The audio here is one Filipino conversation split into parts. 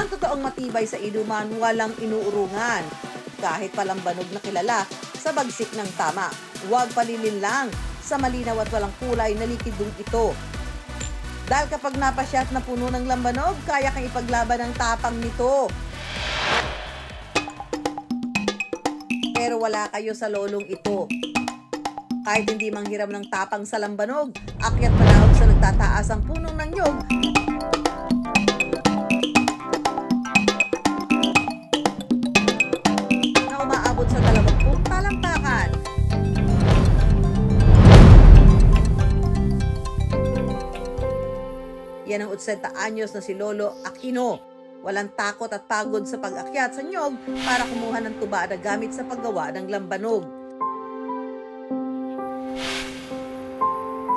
Ang totoong matibay sa inuman, walang inuurungan. Kahit palambanog na kilala sa bagsik ng tama. Huwag palilin lang sa malinaw at walang kulay na likidong ito. Dahil kapag napasyat na puno ng lambanog, kaya kang ipaglaban ang tapang nito. Pero wala kayo sa lolong ito. Kahit hindi manghiram ng tapang sa lambanog, akyat panahon sa nagtataas ang punong ng nyog. Na umaabot sa 20 talampakan. Yan ang 80 anyos na si Lolo Aquino. Walang takot at pagod sa pag-akyat sa nyog para kumuha ng tuba na gamit sa paggawa ng lambanog.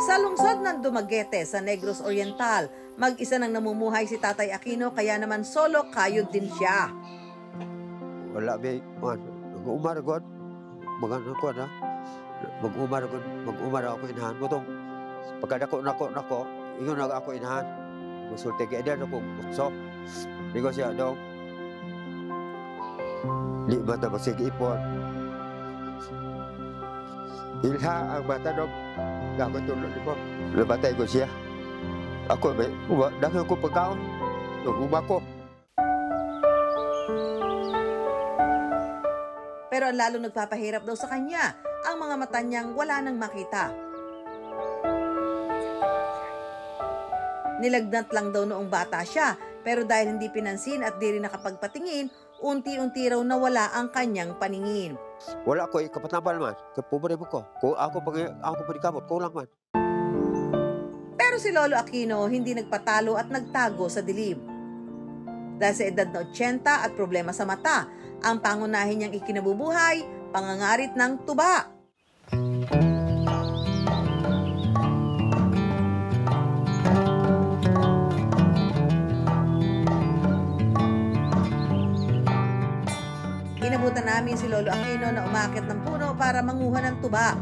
Sa lungsod ng Dumaguete sa Negros Oriental, mag-isa nang namumuhay si Tatay Aquino kaya naman solo kayod din siya. Wala may mag-umar agad. Mag-ano ko na. Mag-umar ako inahan mo itong pagkadako nako, ingon na ako inahan. Musulti ka edad ako ukso. Hindi ko siya daw. Di ba na magsige ipon. Ilha ang bata daw. Ako tulog ko. Nabatay ko siya. Ako may dahil ko pagkaon. Nag-uma ko. Pero ang lalong nagpapahirap daw sa kanya, ang mga mata niyang wala nang makita. Nilagnat lang daw noong bata siya, pero dahil hindi pinansin at di rin nakapagpatingin, unti-unti raw nawala ang kanyang paningin. Wala ko kapatnabal man. Kapobre mo ko. Kung ako pagkamot, kulang man. Pero si Lolo Aquino hindi nagpatalo at nagtago sa dilim. Dahil sa edad na 80 at problema sa mata, ang pangunahin niyang ikinabubuhay, pangangarit ng tuba. Inabutan namin si Lolo Aquino na umakyat ng puno para manguha ng tuba.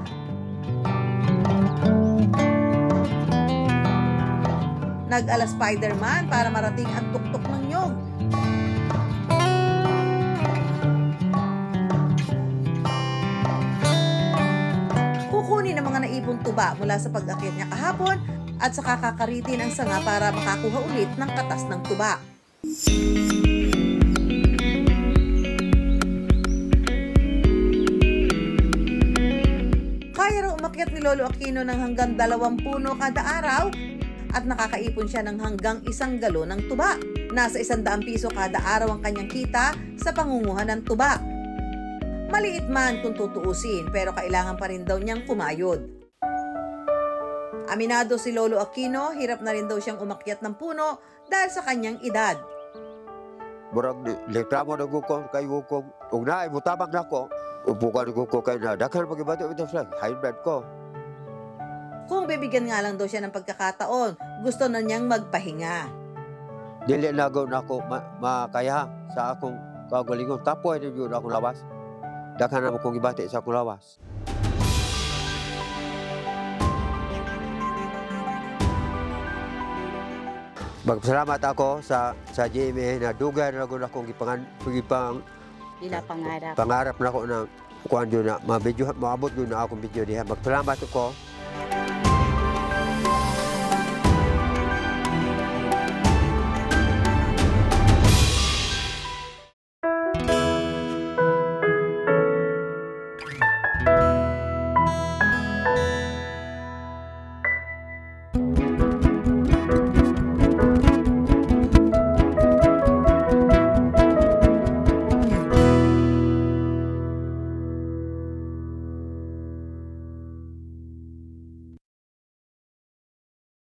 Nag-ala Spider-Man para marating ang tuktok ng nyog. Kukunin ang mga naipong tuba mula sa pag-akyat niya kahapon at saka kakaritin ang sanga para makakuha ulit ng katas ng tuba. Umakyat ni Lolo Aquino ng hanggang 20 puno kada araw at nakakaipon siya ng hanggang 1 galon ng tuba. Nasa 100 piso kada araw ang kanyang kita sa pangunguha ng tuba. Maliit man kung tutuusin, pero kailangan pa rin daw niyang kumayod. Aminado si Lolo Aquino, hirap na rin daw siyang umakyat ng puno dahil sa kanyang edad. Murag reklamo na ko kayo ko. Kung naay mo tabang na ko, upukan ko kayo na. Dakal mag-ibati ito flag. High blood ko. Kung bibigyan nga lang daw siya ng pagkakataon, gusto na niyang magpahinga. Dili nagaw na ako makaya sa akong kagalingon. Tapoy na yun akong lawas. Dakal na mo kong ibati sa akong lawas. Magpasalamat ako sa GMA na dugay na akong pangarap na ako na kuhan yun na maabot yun na akong video diha. Magpasalamat ako.